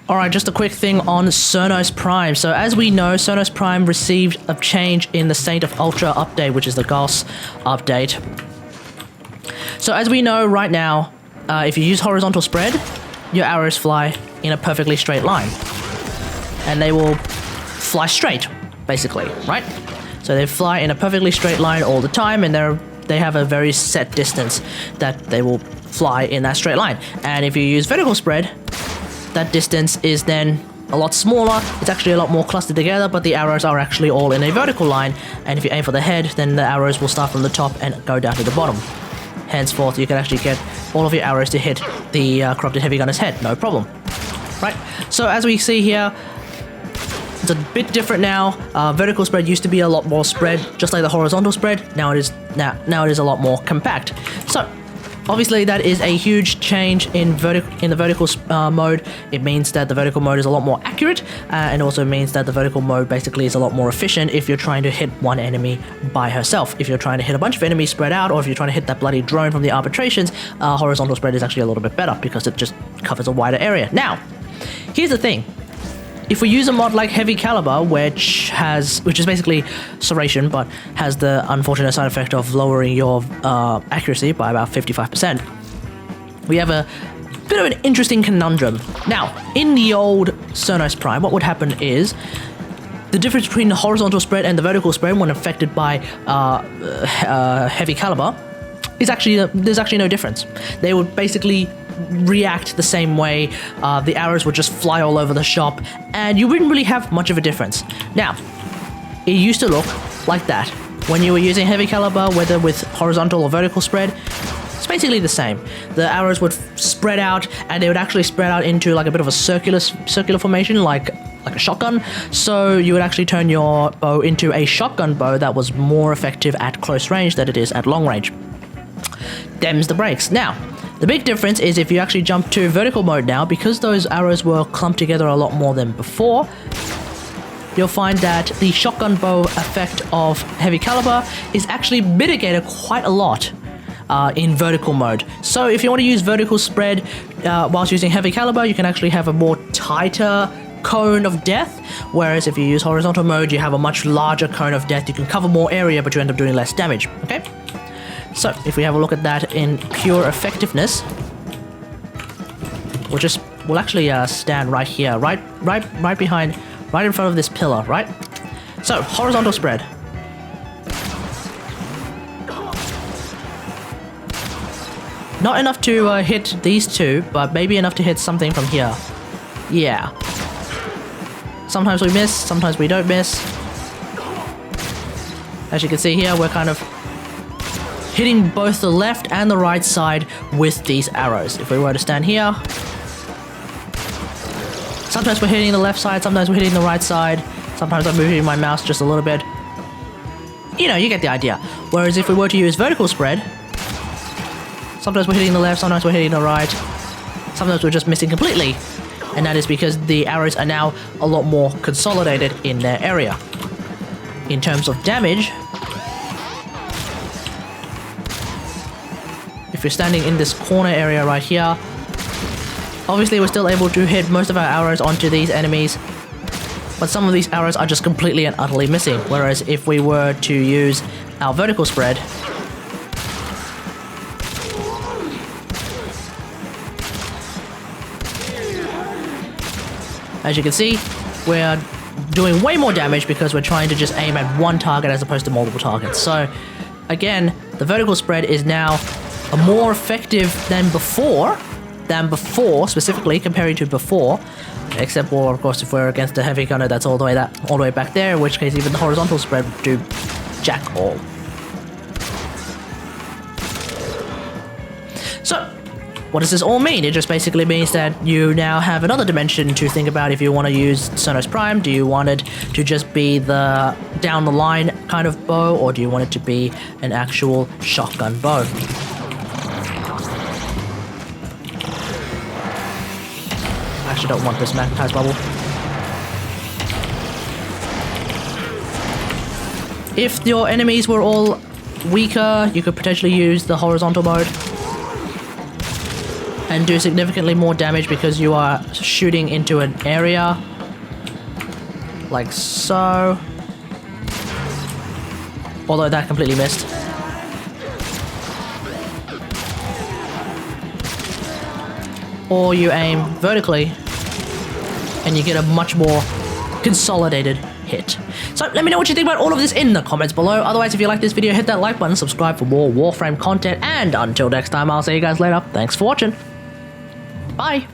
Alright, just a quick thing on Cernos Prime. So as we know, Cernos Prime received a change in the State of Ultra update, which is the GOS update. So as we know right now, if you use horizontal spread, your arrows fly in a perfectly straight line. And they will fly straight, basically, right? So they fly in a perfectly straight line all the time, and they have a very set distance that they will fly in that straight line. And if you use vertical spread, that distance is then a lot smaller. It's actually a lot more clustered together, but the arrows are actually all in a vertical line. And if you aim for the head, then the arrows will start from the top and go down to the bottom. Henceforth, you can actually get all of your arrows to hit the corrupted heavy gunner's head, no problem. Right, so as we see here, it's a bit different now. Vertical spread used to be a lot more spread, just like the horizontal spread. Now it is a lot more compact. So obviously that is a huge change in the vertical mode. It means that the vertical mode is a lot more accurate, and also means that the vertical mode basically is a lot more efficient if you're trying to hit one enemy by herself. If you're trying to hit a bunch of enemies spread out, or if you're trying to hit that bloody drone from the arbitrations, horizontal spread is actually a little bit better because it just covers a wider area. Now, here's the thing. If we use a mod like Heavy Calibre, which is basically serration, but has the unfortunate side effect of lowering your accuracy by about 55%, we have a bit of an interesting conundrum. Now, in the old Cernos Prime, what would happen is the difference between the horizontal spread and the vertical spread when affected by Heavy Calibre is there's actually no difference. They would basically react the same way. The arrows would just fly all over the shop, and you wouldn't really have much of a difference. Now, it used to look like that. When you were using Heavy Calibre, whether with horizontal or vertical spread, it's basically the same. The arrows would spread out, and they would actually spread out into like a bit of a circular formation, like a shotgun. So you would actually turn your bow into a shotgun bow that was more effective at close range than it is at long range. Them's the breaks. Now, the big difference is if you actually jump to vertical mode now, because those arrows were clumped together a lot more than before, you'll find that the shotgun bow effect of Heavy Calibre is actually mitigated quite a lot in vertical mode. So if you want to use vertical spread whilst using Heavy Calibre, you can actually have a more tighter cone of death, whereas if you use horizontal mode, you have a much larger cone of death. You can cover more area, but you end up doing less damage, okay? So, if we have a look at that in pure effectiveness, we'll actually stand right here, right in front of this pillar, right? So, horizontal spread. Not enough to hit these two, but maybe enough to hit something from here. Yeah. Sometimes we miss, sometimes we don't miss. As you can see here, we're kind of hitting both the left and the right side with these arrows. If we were to stand here, sometimes we're hitting the left side, sometimes we're hitting the right side, sometimes I'm moving my mouse just a little bit. You know, you get the idea. Whereas if we were to use vertical spread, sometimes we're hitting the left, sometimes we're hitting the right, sometimes we're just missing completely. And that is because the arrows are now a lot more consolidated in their area. In terms of damage, if you're standing in this corner area right here, obviously we're still able to hit most of our arrows onto these enemies, but some of these arrows are just completely and utterly missing. Whereas if we were to use our vertical spread, as you can see, we're doing way more damage because we're trying to just aim at one target as opposed to multiple targets. So again, the vertical spread is now more effective than before, specifically comparing to before, except for, of course, if we're against a heavy gunner that's all the way back there, in which case even the horizontal spread would do jack all. So, what does this all mean? It just basically means that you now have another dimension to think about if you want to use Cernos Prime. Do you want it to just be the down the line kind of bow, or do you want it to be an actual shotgun bow? I actually don't want this magnetized bubble. If your enemies were all weaker, you could potentially use the horizontal mode. and do significantly more damage because you are shooting into an area like so. Although that completely missed. Or you aim vertically and you get a much more consolidated hit. So let me know what you think about all of this in the comments below. Otherwise, if you like this video, hit that like button, subscribe for more WarFrame content, and until next time, I'll see you guys later. Thanks for watching. Bye.